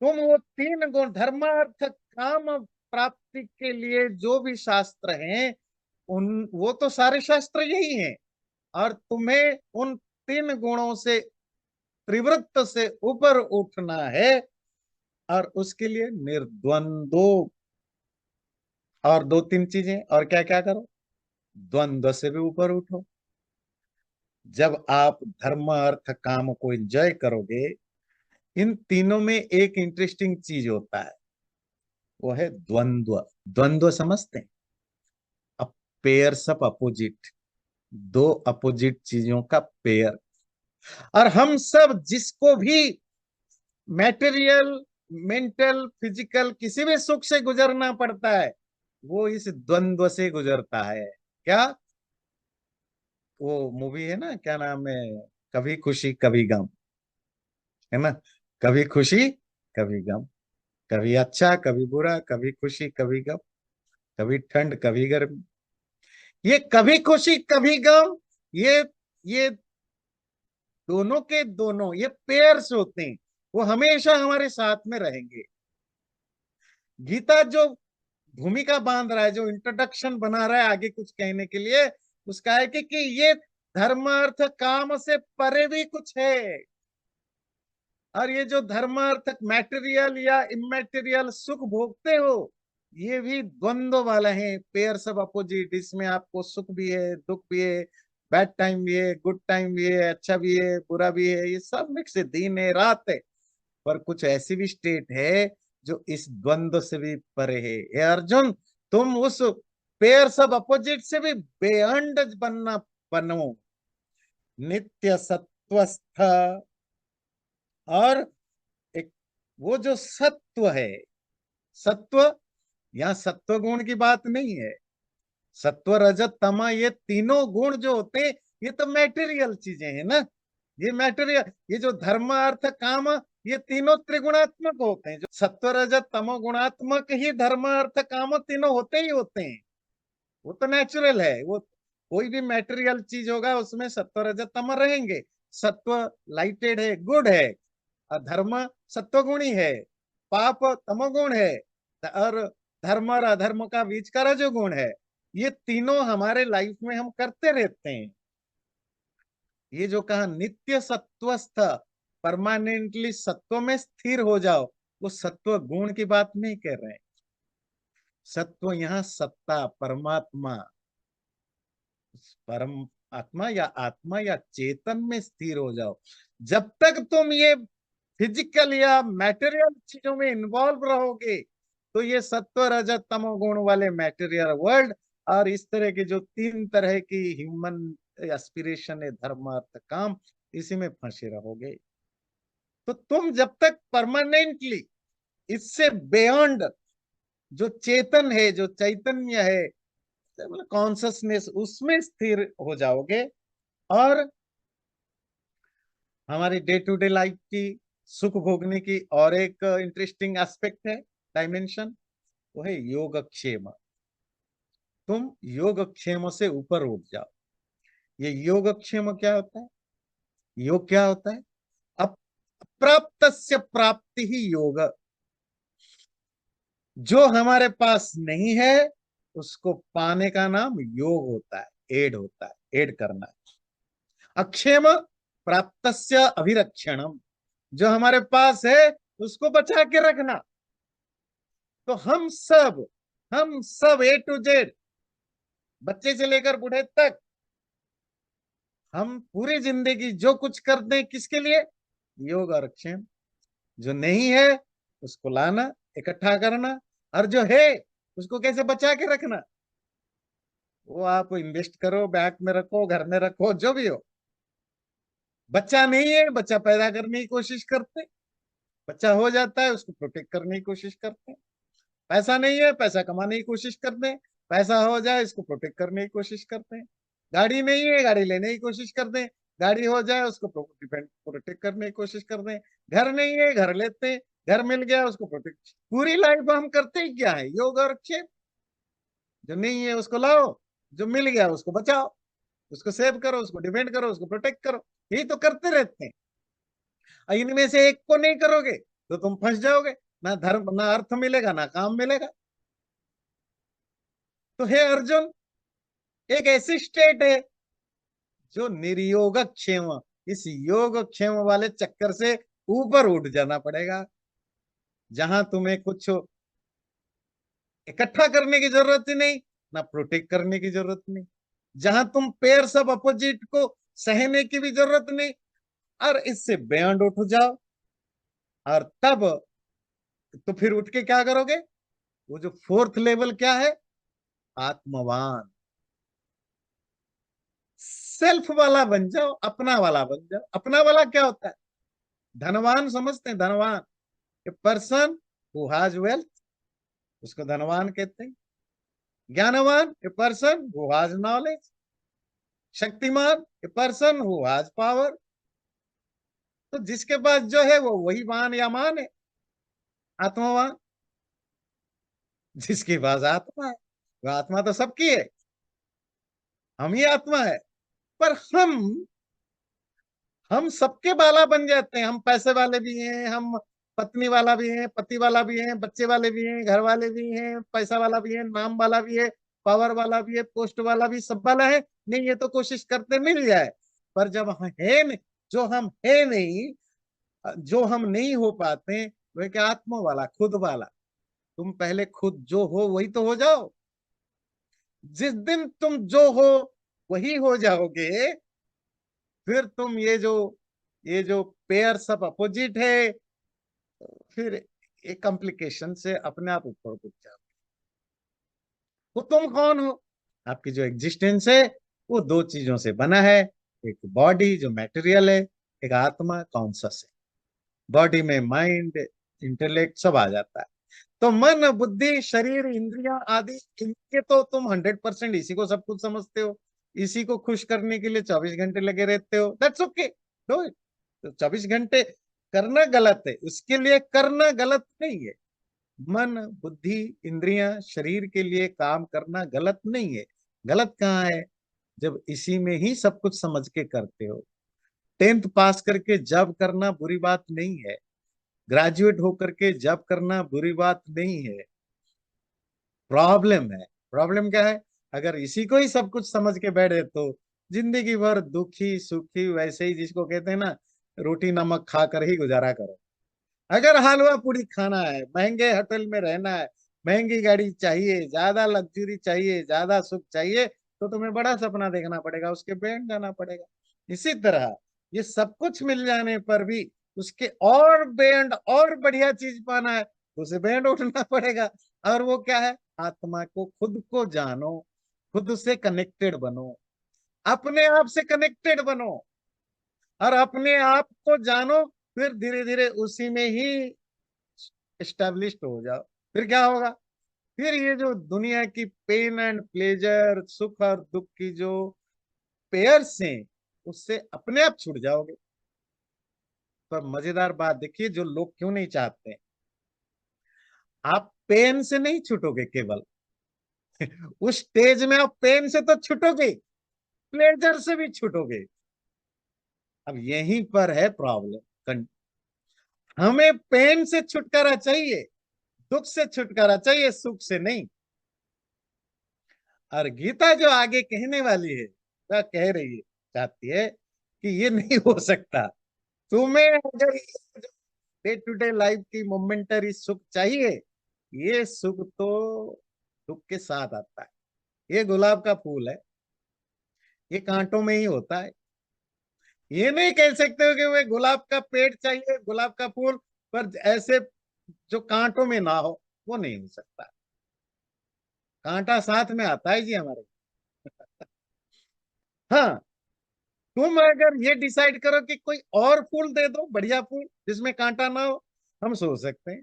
तुम वो तीन गुण धर्मार्थ काम प्राप्ति के लिए जो भी शास्त्र हैं, उन वो तो सारे शास्त्र यही हैं। और तुम्हें उन तीन गुणों से, त्रिवृत्त से ऊपर उठना है। और उसके लिए निर्द्वंदो, और दो तीन चीजें, और क्या क्या करो, द्वंद्व से भी ऊपर उठो। जब आप धर्म अर्थ काम को एंजॉय करोगे, इन तीनों में एक इंटरेस्टिंग चीज होता है, वो है द्वंद्व। द्वंद्व समझते हैं? अब पेयर्स ऑफ अपोजिट, दो अपोजिट चीजों का पेयर। और हम सब जिसको भी मैटेरियल, मेंटल, फिजिकल किसी भी सुख से गुजरना पड़ता है, वो इस द्वंद्व से गुजरता है। क्या वो मूवी है ना, क्या नाम है, कभी खुशी कभी गम, है ना? कभी खुशी कभी गम, कभी अच्छा कभी बुरा, कभी खुशी कभी गम, कभी ठंड कभी गर्मी। ये कभी खुशी कभी गम, ये दोनों के दोनों ये पेयर्स होते हैं। वो हमेशा हमारे साथ में रहेंगे। गीता जो भूमिका बांध रहा है, जो इंट्रोडक्शन बना रहा है आगे कुछ कहने के लिए, उसका है कि ये धर्म अर्थ काम से परे भी कुछ है। और ये जो धर्म अर्थ मैटेरियल या इमेटेरियल सुख भोगते हो, ये भी द्वंद्व वाला है, पेयर्स ऑफ अपोजिट। इसमें आपको सुख भी है, दुख भी है, बैड टाइम भी है, गुड टाइम भी है, अच्छा भी है, बुरा भी है, ये सब मिक्स है, दिन है रात है। पर कुछ ऐसी भी स्टेट है जो इस द्वंद्व से भी परे है। हे अर्जुन, तुम उस पेयर्स ऑफ अपोजिट से भी बेअंड बनना, बनो नित्य सत्वस्थ। और एक वो जो सत्व है, सत्व, यहाँ सत्व गुण की बात नहीं है। सत्व रजत तमा ये तीनों गुण जो होते हैं, ये तो मैटेरियल चीजें हैं ना। ये मैटेरियल, ये जो धर्म अर्थ काम, ये तीनों त्रिगुणात्मक होते हैं। जो सत्व रजत तमो गुणात्मक ही धर्म अर्थ काम तीनों होते ही होते हैं। वो तो नेचुरल है। वो कोई भी मैटेरियल चीज होगा उसमें सत्व रजत तम रहेंगे। सत्व लाइटेड है, गुड है, और धर्म सत्वगुणी है, पाप तमोगुण है, और धर्म और अधर्म का बीच का रजोगुण है। ये तीनों हमारे लाइफ में हम करते रहते हैं। ये जो कहा नित्य सत्वस्थ, परमानेंटली सत्व में स्थिर हो जाओ, वो सत्व गुण की बात नहीं कर रहे हैं। सत्व यहाँ सत्ता, परमात्मा, परम आत्मा या चेतन में स्थिर हो जाओ। जब तक तुम ये फिजिकल या मैटेरियल चीजों में इन्वॉल्व रहोगे, तो ये सत्व रजत तमो गुण वाले मैटेरियल वर्ल्ड और इस तरह के जो तीन तरह की ह्यूमन एस्पिरेशन है, धर्म अर्थ काम, इसी में फंसे रहोगे। तो तुम जब तक परमानेंटली इससे बियॉन्ड, जो चेतन है, जो चैतन्य है, मतलब कॉन्सियसनेस, उसमें स्थिर हो जाओगे। और हमारी डे टू डे लाइफ की सुख भोगने की और एक इंटरेस्टिंग एस्पेक्ट है, डायमेंशन, वो है योगक्षेम। तुम योगक्षेम से ऊपर उठ जाओ। ये योगक्षेम क्या होता है? योग क्या होता है? अप्राप्त प्राप्ति ही योग। जो हमारे पास नहीं है उसको पाने का नाम योग होता है, एड होता है, एड करना। अक्षेम प्राप्त अभिरक्षणम, जो हमारे पास है उसको बचा के रखना। तो हम सब ए टू जेड, बच्चे से लेकर बूढ़े तक, हम पूरी जिंदगी जो कुछ करते हैं किसके लिए? योग और क्षेम। जो नहीं है उसको लाना, इकट्ठा करना, और जो है उसको कैसे बचा के रखना। वो आप इन्वेस्ट करो, बैंक में रखो, घर में रखो, जो भी हो। बच्चा नहीं है, बच्चा पैदा करने की कोशिश करते हैं। बच्चा हो जाता है, उसको प्रोटेक्ट करने की कोशिश करते हैं। पैसा नहीं है, पैसा कमाने की कोशिश करते हैं। पैसा हो जाए इसको प्रोटेक्ट करने की कोशिश करते हैं। गाड़ी नहीं है, गाड़ी लेने की कोशिश करते हैं। गाड़ी हो जाए उसको डिफेंड प्रोटेक्ट करने की कोशिश कर दें, घर नहीं है घर लेते हैं, घर मिल गया उसको प्रोटेक्ट। पूरी लाइफ हम करते ही क्या है, योग और क्षेम। जो नहीं है उसको लाओ, जो मिल गया उसको बचाओ, उसको सेव करो, उसको डिफेंड करो, उसको प्रोटेक्ट करो, यही तो करते रहते हैं। और इनमें से एक को नहीं करोगे तो तुम फंस जाओगे, ना धर्म ना अर्थ मिलेगा ना काम मिलेगा। तो हे अर्जुन, एक ऐसी स्टेट है जो निर्योग क्षेम, इस योग क्षेम वाले चक्कर से ऊपर उठ जाना पड़ेगा, जहां तुम्हें कुछ इकट्ठा करने की जरूरत ही नहीं, ना प्रोटेक्ट करने की जरूरत नहीं, जहां तुम पेयर सब अपोजिट को सहने की भी जरूरत नहीं, और इससे बियॉन्ड उठ जाओ। और तब तो फिर उठ के क्या करोगे, वो जो फोर्थ लेवल क्या है, आत्मवान, सेल्फ वाला बन जाओ, अपना वाला बन जाओ। अपना वाला क्या होता है, धनवान समझते हैं, धनवान, a person who has wealth, उसको धनवान कहते हैं। ज्ञानवान, a person who has knowledge. Shaktimaan, a person who has power. तो जिसके पास जो है वो वही वान या मान है, आत्मवान। जिसके पास आत्मा है, वो आत्मा तो सबकी है, हम ही आत्मा है। पर हम सबके बाला बन जाते हैं, हम पैसे वाले भी हैं, हम पत्नी वाला भी हैं, पति वाला भी हैं, बच्चे वाले भी हैं, घर वाले भी हैं, पैसा वाला भी है, नाम वाला भी है, पावर वाला भी है, पोस्ट वाला भी, सब वाला है। नहीं, ये तो कोशिश करते मिल जाए। पर जब है नहीं, जो हम है नहीं, जो हम नहीं हो पाते, वह क्या, आत्मा वाला, खुद वाला। तुम पहले खुद जो हो वही तो हो जाओ। जिस दिन तुम जो हो वही हो जाओगे, फिर तुम ये जो पेयर सब अपोजिट है, फिर एक कॉम्प्लिकेशन से अपने आप ऊपर उठ जाओ। तो तुम कौन हो, आपकी जो एग्जिस्टेंस है वो दो चीजों से बना है। एक बॉडी जो मैटेरियल है, एक आत्मा कॉन्शस है। बॉडी में माइंड, इंटेलेक्ट सब आ जाता है। तो मन बुद्धि शरीर इंद्रियां आदि, इनके तो तुम 100% इसी को सब कुछ समझते हो, इसी को खुश करने के लिए 24 घंटे लगे रहते हो। That's okay, do it. तो 24 घंटे करना गलत है, उसके लिए करना गलत नहीं है। मन बुद्धि इंद्रियां शरीर के लिए काम करना गलत नहीं है। गलत कहाँ है, जब इसी में ही सब कुछ समझ के करते हो। 10th पास करके जॉब करना बुरी बात नहीं है, ग्रेजुएट होकर के जॉब करना बुरी बात नहीं है। प्रॉब्लम है, प्रॉब्लम क्या है, अगर इसी को ही सब कुछ समझ के बैठे तो जिंदगी भर दुखी सुखी, वैसे ही जिसको कहते हैं ना, रोटी नमक खा कर ही गुजारा करो। अगर हलवा पूरी खाना है, महंगे होटल में रहना है, महंगी गाड़ी चाहिए, ज्यादा लग्जरी चाहिए, ज्यादा सुख चाहिए, तो तुम्हें बड़ा सपना देखना पड़ेगा, उसके बैंड जाना पड़ेगा। इसी तरह ये सब कुछ मिल जाने पर भी उसके और बैंड और बढ़िया चीज पाना है, तो उसे बैंड उठना पड़ेगा। और वो क्या है, आत्मा को, खुद को जानो, खुद से कनेक्टेड बनो, अपने आप से कनेक्टेड बनो, और अपने आप को जानो। फिर धीरे धीरे उसी में ही एस्टेब्लिश्ड हो जाओ। फिर क्या होगा, फिर ये जो दुनिया की पेन एंड प्लेजर, सुख और दुख की जो पेयर्स हैं, उससे अपने आप छूट जाओगे। पर मजेदार बात देखिए, जो लोग क्यों नहीं चाहते, आप पेन से नहीं छूटोगे केवल, उस स्टेज में आप पेन से तो छूटोगे, प्लेजर से भी छूटोगे। अब यहीं पर है प्रॉब्लम। हमें पेन से छुटकारा चाहिए, दुख से छुटकारा चाहिए, सुख से नहीं। और गीता जो आगे कहने वाली है, वह कह रही है, चाहती है कि ये नहीं हो सकता। तुम्हें अगर डे टू डे लाइफ की मोमेंटरी सुख चाहिए, ये सुख तो दुख के साथ आता है। ये गुलाब का फूल है, ये कांटों में ही होता है। ये नहीं कह सकते हो कि वे गुलाब का पेड़ चाहिए, गुलाब का फूल, पर ऐसे जो कांटों में ना हो, वो नहीं हो सकता। कांटा साथ में आता है जी हमारे। हाँ, तुम अगर ये डिसाइड करो कि कोई और फूल दे दो, बढ़िया फूल जिसमें कांटा ना हो, हम सोच सकते हैं,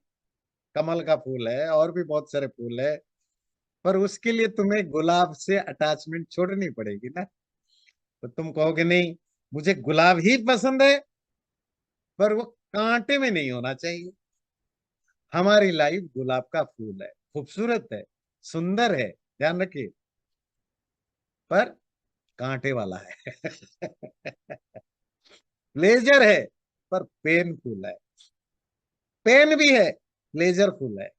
कमल का फूल है और भी बहुत सारे फूल है, पर उसके लिए तुम्हें गुलाब से अटैचमेंट छोड़नी पड़ेगी ना। तो तुम कहोगे नहीं, मुझे गुलाब ही पसंद है, पर वो कांटे में नहीं होना चाहिए। हमारी लाइफ गुलाब का फूल है, खूबसूरत है, सुंदर है, ध्यान रखिए, पर कांटे वाला है। लेजर है, पर पेनफुल है। पेन भी है, लेजर फुल है।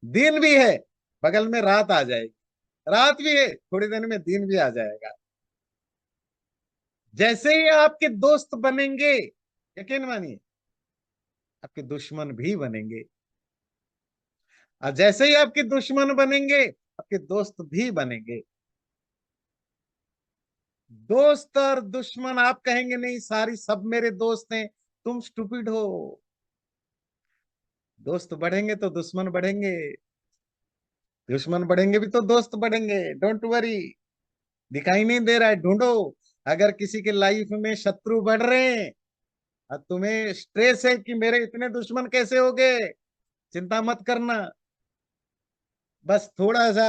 दिन भी है, बगल में रात आ जाएगी। रात भी है, थोड़ी देर में दिन भी आ जाएगा। जैसे ही आपके दोस्त बनेंगे, यकीन मानिए, आपके दुश्मन भी बनेंगे। और जैसे ही आपके दुश्मन बनेंगे, आपके दोस्त भी बनेंगे। दोस्त और दुश्मन, आप कहेंगे नहीं सारी सब मेरे दोस्त हैं, तुम स्टूपिड हो। दोस्त बढ़ेंगे तो दुश्मन बढ़ेंगे, दुश्मन बढ़ेंगे भी तो दोस्त बढ़ेंगे। Don't worry. दिखाई नहीं दे रहा है, ढूंढो। अगर किसी के लाइफ में शत्रु बढ़ रहे हैं और तुम्हें स्ट्रेस है कि मेरे इतने दुश्मन कैसे हो गए, चिंता मत करना। बस थोड़ा सा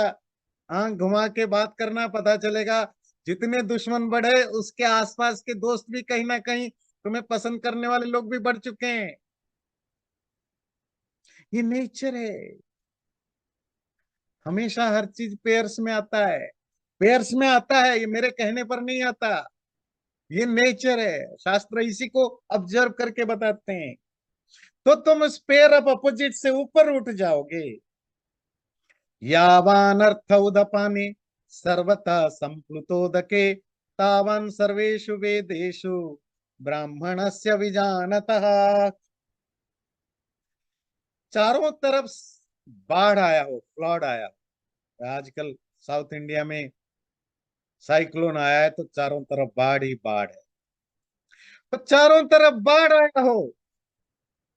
आंख घुमा के बात करना, पता चलेगा जितने दुश्मन बढ़े उसके आसपास के दोस्त भी कहीं ना कहीं तुम्हें पसंद करने वाले लोग भी बढ़ चुके हैं। ये नेचर है। हमेशा हर चीज पेयर्स में आता है, पेयर्स में आता है, ये मेरे कहने पर नहीं आता। ये नेचर है, शास्त्र इसी को ऑब्जर्व करके बताते हैं। तो तुम उस पेयर ऑफ अपोजिट से ऊपर उठ जाओगे। यावान अर्थ उदपाने सर्वथा संप्लुतोदके तावान सर्वेषु वेदेषु ब्राह्मणस्य विजानतः। चारों तरफ बाढ़ आया हो, फ्लड आया हो। आजकल साउथ इंडिया में साइक्लोन आया है तो चारों तरफ बाढ़ ही बाढ़ है। तो चारों तरफ बाढ़ आया हो,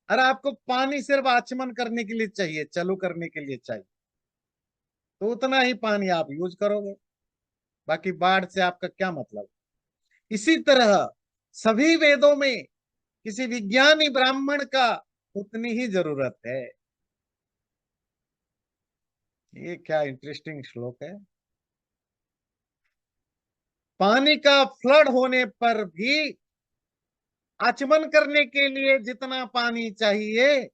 अरे आपको पानी सिर्फ आचमन करने के लिए चाहिए, चालू करने के लिए चाहिए, तो उतना ही पानी आप यूज करोगे। बाकी बाढ़ से आपका क्या मतलब। इसी तरह सभी वेदों में किसी विज्ञानी ब्राह्मण का उतनी ही जरूरत है। ये क्या इंटरेस्टिंग श्लोक है। पानी का फ्लड होने पर भी आचमन करने के लिए जितना पानी चाहिए,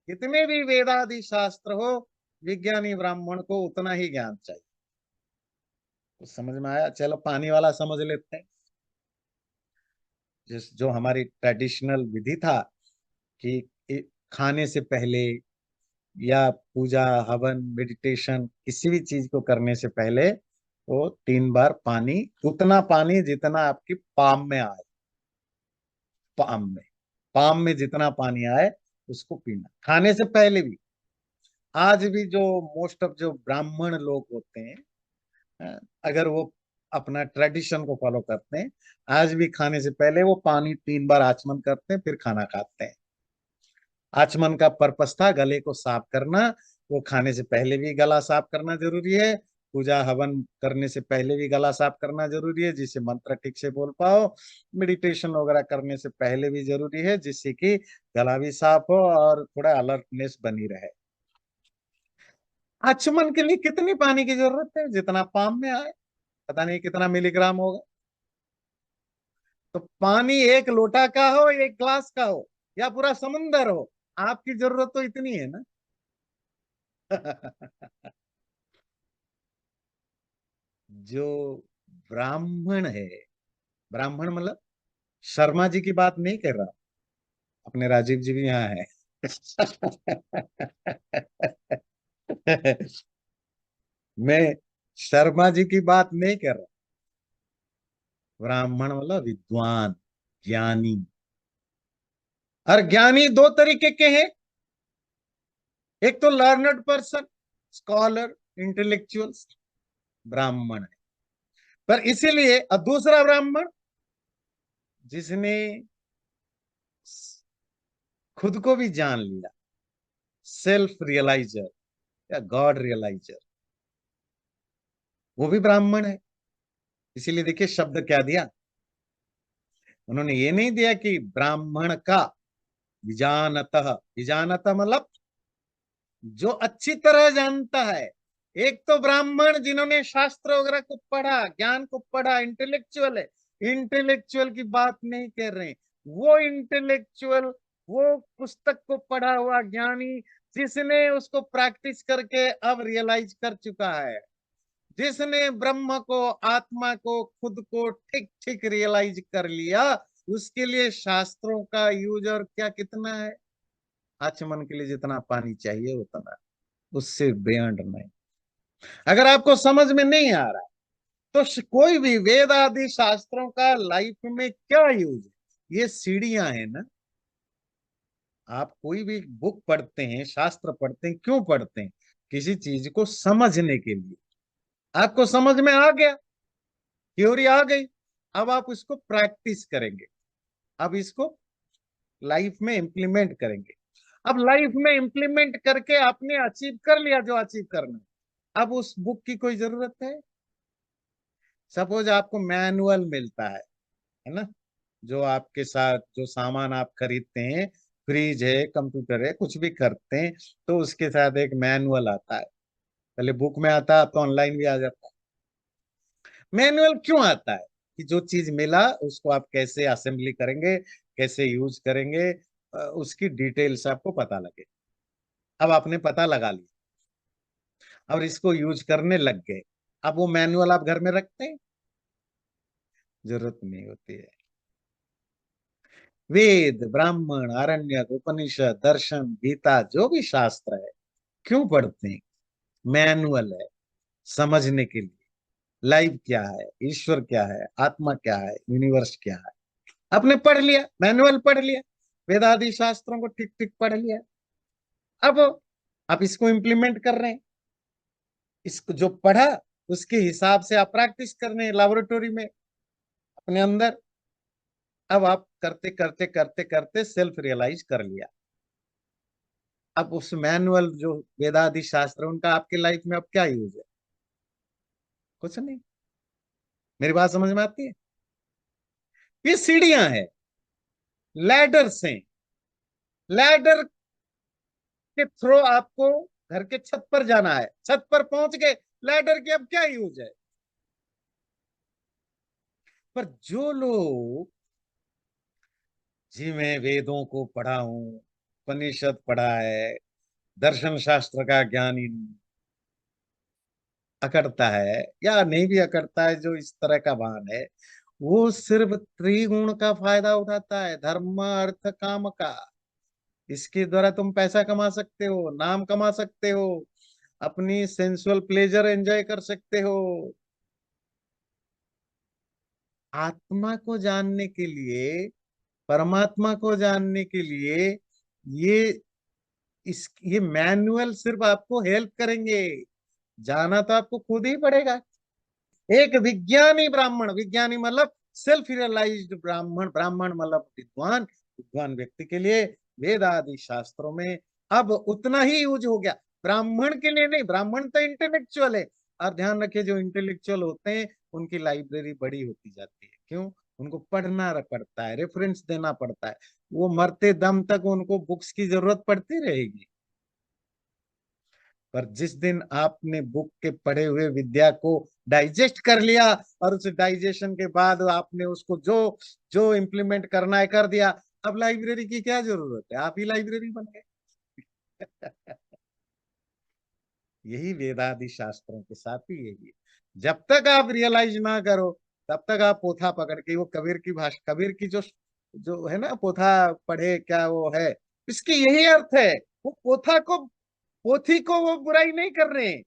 जितने भी वेदादि शास्त्र हो, विज्ञानी ब्राह्मण को उतना ही ज्ञान चाहिए। तो समझ में आया, चलो पानी वाला समझ लेते हैं। जिस जो हमारी ट्रेडिशनल विधि था कि खाने से पहले या पूजा हवन मेडिटेशन किसी भी चीज को करने से पहले वो 3 बार पानी, उतना पानी जितना आपकी पाम में आए, पाम में, पाम में जितना पानी आए उसको पीना खाने से पहले भी। आज भी जो मोस्ट ऑफ जो ब्राह्मण लोग होते हैं, अगर वो अपना ट्रेडिशन को फॉलो करते हैं, आज भी खाने से पहले वो पानी 3 बार आचमन करते हैं, फिर खाना खाते हैं। आचमन का पर्पस था गले को साफ करना। वो खाने से पहले भी गला साफ करना जरूरी है, पूजा हवन करने से पहले भी गला साफ करना जरूरी है जिससे मंत्र ठीक से बोल पाओ, मेडिटेशन वगैरह करने से पहले भी जरूरी है जिससे कि गला भी साफ हो और थोड़ा अलर्टनेस बनी रहे। आचमन के लिए कितनी पानी की जरूरत है, जितना पाम में आए, पता नहीं कितना मिलीग्राम होगा। तो पानी एक लोटा का हो, एक ग्लास का हो, या पूरा समुंदर हो, आपकी जरूरत तो इतनी है ना। जो ब्राह्मण है, ब्राह्मण मतलब शर्मा जी की बात नहीं कर रहा, अपने राजीव जी भी यहाँ है। मैं शर्मा जी की बात नहीं कर रहा। ब्राह्मण मतलब विद्वान, ज्ञानी। और ज्ञानी दो तरीके के हैं, एक तो लर्नड पर्सन, स्कॉलर, इंटेलेक्चुअल्स, ब्राह्मण है। पर इसीलिए अब दूसरा ब्राह्मण जिसने खुद को भी जान लिया, सेल्फ रियलाइजर या गॉड रियलाइजर, वो भी ब्राह्मण है। इसीलिए देखिए शब्द क्या दिया, उन्होंने ये नहीं दिया कि ब्राह्मण का विजानतः। विजानतः मतलब जो अच्छी तरह जानता है। एक तो ब्राह्मण जिन्होंने शास्त्र वगैरह को पढ़ा, ज्ञान को पढ़ा, इंटेलेक्चुअल है, इंटेलेक्चुअल की बात नहीं कर रहे हैं। वो इंटेलेक्चुअल, वो पुस्तक को पढ़ा हुआ ज्ञानी, जिसने उसको प्रैक्टिस करके अब रियलाइज कर चुका है, जिसने ब्रह्म को, आत्मा को, खुद को ठीक ठीक रियलाइज कर लिया, उसके लिए शास्त्रों का यूज और क्या कितना है। आचमन के लिए जितना पानी चाहिए उतना, उससे बियॉन्ड नहीं। अगर आपको समझ में नहीं आ रहा तो कोई भी वेद आदि शास्त्रों का लाइफ में क्या यूज है? ये सीढ़ियां हैं ना। आप कोई भी बुक पढ़ते हैं, शास्त्र पढ़ते हैं, क्यों पढ़ते हैं? किसी चीज को समझने के लिए। आपको समझ में आ गया, थ्योरी आ गई, अब आप इसको प्रैक्टिस करेंगे, अब इसको लाइफ में इंप्लीमेंट करेंगे। अब लाइफ में इंप्लीमेंट करके आपने अचीव कर लिया जो अचीव करना है, अब उस बुक की कोई जरूरत है? सपोज आपको मैनुअल मिलता है ना, जो आपके साथ जो सामान आप खरीदते हैं, फ्रिज है, कंप्यूटर है, कुछ भी करते हैं, तो उसके साथ एक मैनुअल आता है। पहले बुक में आता है, अब तो ऑनलाइन भी आ जाता है। मैनुअल क्यों आता है? कि जो चीज मिला उसको आप कैसे असेंबली करेंगे, कैसे यूज करेंगे, उसकी डिटेल्स आपको पता लगे। अब आपने पता लगा लिया और इसको यूज करने लग गए। अब वो मैनुअल आप घर में रखते हैं? जरूरत नहीं होती है। वेद, ब्राह्मण, आरण्यक, उपनिषद, दर्शन, गीता, जो भी शास्त्र है, क्यों पढ़ते हैं? मैनुअल है, समझने के लिए। लाइफ क्या है, ईश्वर क्या है, आत्मा क्या है, यूनिवर्स क्या है, आपने पढ़ लिया, मैनुअल पढ़ लिया, वेदादि शास्त्रों को ठीक ठीक पढ़ लिया। अब आप इसको इम्प्लीमेंट कर रहे हैं, इसको जो पढ़ा उसके हिसाब से आप प्रैक्टिस कर रहे हैं लेबोरेटरी में, अपने अंदर। अब आप करते करते करते करते सेल्फ रियलाइज कर लिया। अब उस मैनुअल जो वेदादि शास्त्र, उनका आपकी लाइफ में अब क्या यूज है? कुछ नहीं। मेरी बात समझ में आती है? ये सीढ़ियां हैं, लैडर से, लैडर के थ्रू आपको घर के छत पर जाना है, छत पर पहुंच गए, लैडर की अब क्या यूज है? पर जो लोग, जी मैं वेदों को पढ़ा हूं, उपनिषद पढ़ा है, दर्शन शास्त्र का ज्ञानी अकड़ता है या नहीं भी अकड़ता है, जो इस तरह का भान है, वो सिर्फ त्रिगुण का फायदा उठाता है, धर्म अर्थ काम का। इसके द्वारा तुम पैसा कमा सकते हो, नाम कमा सकते हो, अपनी सेंसुअल प्लेजर एंजॉय कर सकते हो। आत्मा को जानने के लिए, परमात्मा को जानने के लिए, ये ये मैनुअल सिर्फ आपको हेल्प करेंगे। जाना तो आपको खुद ही पड़ेगा। एक विज्ञानी ब्राह्मण, विज्ञानी मतलब सेल्फ रियलाइज्ड ब्राह्मण, ब्राह्मण मतलब विद्वान, विद्वान व्यक्ति के लिए वेद आदि शास्त्रों में अब उतना ही यूज हो गया। ब्राह्मण के लिए नहीं, ब्राह्मण तो इंटेलेक्चुअल है। और ध्यान रखिए, जो इंटेलेक्चुअल होते हैं उनकी लाइब्रेरी बड़ी होती जाती है। क्यों? उनको पढ़ना पड़ता है, रेफरेंस देना पड़ता है, वो मरते दम तक उनको बुक्स की जरूरत पड़ती रहेगी। पर जिस दिन आपने बुक के पढ़े हुए विद्या को डाइजेस्ट कर लिया, और उस डाइजेशन के बाद आपने उसको जो जो इम्प्लीमेंट करना है कर दिया, अब लाइब्रेरी की क्या जरूरत है? आप ही लाइब्रेरी बन गए। यही वेदादि शास्त्रों के साथ ही यही है। जब तक आप रियलाइज ना करो, तब तक आप पोथा पकड़ के, वो कबीर की भाषा, कबीर की जो जो है ना, पोथा पढ़े क्या वो है, इसकी यही अर्थ है। वो पोथा को, पोथी को वो बुराई नहीं कर रहे हैं,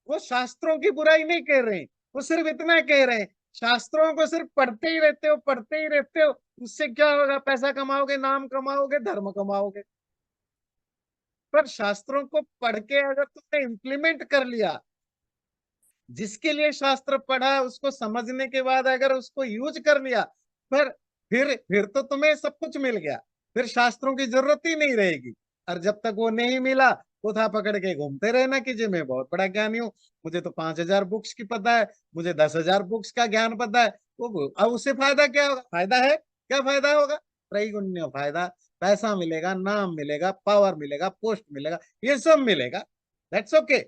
वो शास्त्रों की बुराई नहीं कह रहे हैं, वो सिर्फ इतना कह रहे हैं, शास्त्रों को सिर्फ पढ़ते ही रहते हो, पढ़ते ही रहते हो, उससे क्या होगा? पैसा कमाओगे, नाम कमाओगे, धर्म कमाओगे। पर शास्त्रों को पढ़ के अगर तुमने इंप्लीमेंट कर लिया, जिसके लिए शास्त्र पढ़ा उसको समझने के बाद अगर उसको यूज कर लिया, पर फिर तो तुम्हें सब कुछ मिल गया, फिर शास्त्रों की जरूरत ही नहीं रहेगी। और जब तक वो नहीं मिला, उठा पकड़ के घूमते रहना कि जी मैं बहुत बड़ा ज्ञानी हूँ, मुझे तो 5,000 बुक्स की पता है, मुझे 10,000 बुक्स का ज्ञान पता है। वो अब उससे फायदा क्या होगा? फायदा है, क्या फायदा होगा? त्रैगुण्य फायदा। पैसा मिलेगा, नाम मिलेगा, पावर मिलेगा, पोस्ट मिलेगा, ये सब मिलेगा, दैट्स ओके।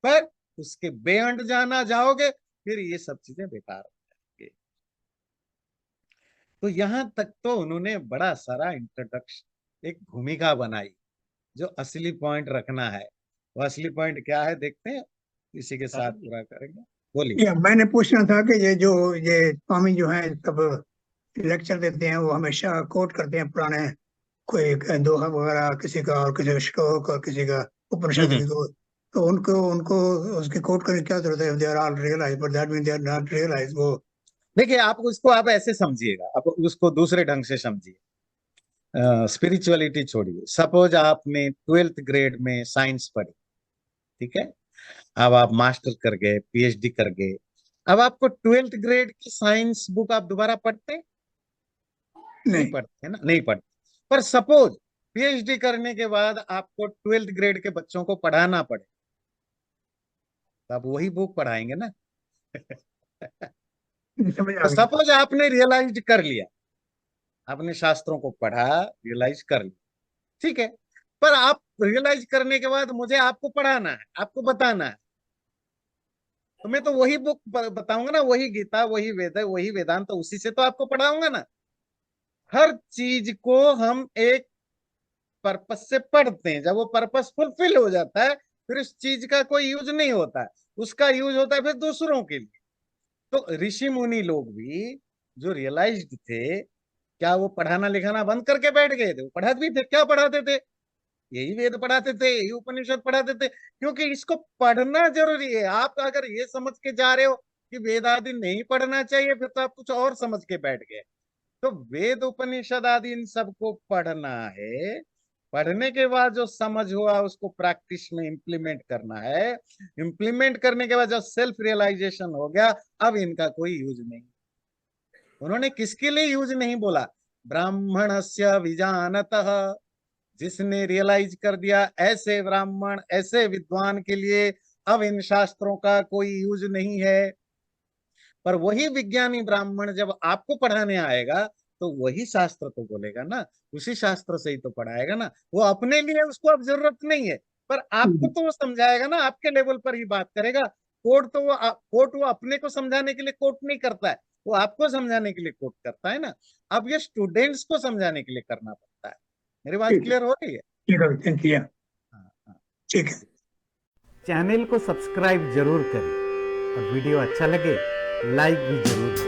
पर उसके बेअंड जाना जाओगे, फिर ये सब चीजें बेकार हो जाएंगी। तो यहां तक तो उन्होंने बड़ा सारा इंट्रोडक्शन, एक भूमिका बनाई। जो असली पॉइंट रखना है, वो असली पॉइंट क्या है देखते हैं, इसी के साथ पूरा करेंगे। बोलिए। या मैंने पूछना था कि ये स्वामी जो है तब लेक्चर देते हैं, वो हमेशा कोट करते हैं पुराने कोई एक दोहा वगैरह, किसी का और किसी का श्लोक और किसी का उपनिषद की कोट। तो उनको उनको उसकी कोट करने की क्या जरूरत है? They are all realise, but that mean they are not realise वो। देखिए, आप उसको आप ऐसे समझिएगा, आप उसको दूसरे ढंग से समझिए। स्पिरिचुअलिटी छोड़िए। सपोज आपने 12th ग्रेड में साइंस पढ़ी, ठीक है। अब आप मास्टर कर गए, पीएचडी कर गए। अब आपको 12th ग्रेड की साइंस बुक आप दोबारा पढ़ते हैं? नहीं नहीं। पढ़ते ना, नहीं पढ़ते। पर सपोज पीएचडी करने के बाद आपको 12th ग्रेड के बच्चों को पढ़ाना पड़े, तो आप वही बुक पढ़ाएंगे ना। समझ तो आ गई। सपोज आपने रियलाइज कर लिया, आपने शास्त्रों को पढ़ा, रियलाइज कर लिया, ठीक है। पर आप रियलाइज करने के बाद मुझे आपको पढ़ाना है, आपको बताना है, तो मैं तो वही बुक बताऊंगा ना, वही गीता, वही वेद, वही वेदांत, तो उसी से तो आपको पढ़ाऊंगा ना। हर चीज को हम एक पर्पस से पढ़ते हैं, जब वो पर्पस फुलफिल हो जाता है, फिर उस चीज का कोई यूज नहीं होता है, उसका यूज होता है फिर दूसरों के लिए। तो ऋषि मुनि लोग भी जो रियलाइज्ड थे, क्या वो पढ़ाना लिखाना बंद करके बैठ गए थे? वो पढ़ाते भी थे। क्या पढ़ाते थे? यही वेद पढ़ाते थे, यही उपनिषद पढ़ाते थे, क्योंकि इसको पढ़ना जरूरी है। आप अगर ये समझ के जा रहे हो कि वेद आदि नहीं पढ़ना चाहिए, फिर तो आप कुछ और समझ के बैठ गए। तो वेद उपनिषद आदि इन सबको पढ़ना है। पढ़ने के बाद जो समझ हुआ उसको प्रैक्टिस में इंप्लीमेंट करना है। इंप्लीमेंट करने के बाद जब सेल्फ रियलाइजेशन हो गया, अब इनका कोई यूज नहीं। उन्होंने किसके लिए यूज नहीं बोला? ब्राह्मणस्य विजानतः, जिसने रियलाइज कर दिया, ऐसे ब्राह्मण, ऐसे विद्वान के लिए अब इन शास्त्रों का कोई यूज नहीं है। पर वही विज्ञानी ब्राह्मण जब आपको पढ़ाने आएगा, तो वही शास्त्र तो बोलेगा ना, उसी शास्त्र से ही तो पढ़ाएगा ना। वो अपने लिए उसको अब जरूरत नहीं है, पर आपको तो वो समझाएगा ना, आपके लेवल पर ही बात करेगा। कोर्ट वो अपने को समझाने के लिए कोर्ट नहीं करता है, वो आपको समझाने के लिए कोर्ट करता है ना। अब ये स्टूडेंट्स को समझाने के लिए करना पड़ता है। मेरी बात ठीक है, क्लियर हो रही है? ठीक है, थैंक यू। हाँ, हाँ। ठीक है। चैनल को सब्सक्राइब जरूर करें, और वीडियो अच्छा लगे लाइक भी जरूर करें।